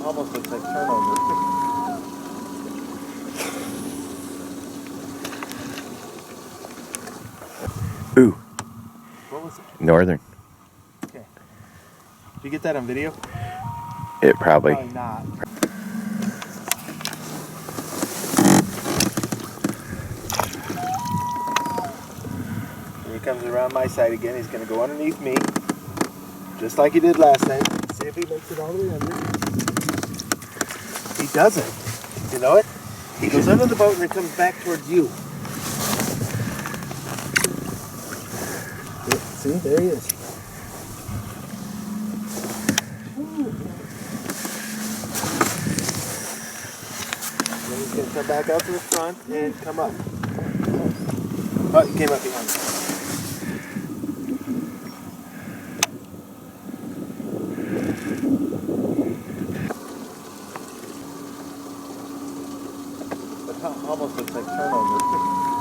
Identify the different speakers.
Speaker 1: almost looks like turnover.
Speaker 2: Ooh.
Speaker 1: What was it?
Speaker 2: Northern.
Speaker 1: Okay. Did you get that on video?
Speaker 2: It probably.
Speaker 1: Probably not. Here he comes around my side again. He's going to go underneath me, just like he did last time. See if he makes it all the way under. He doesn't. You know it? He goes under the boat and then comes back towards you. See, there he is. Then he's going to come back out to the front and come up. Oh, he came up behind me. But almost looks like turnover.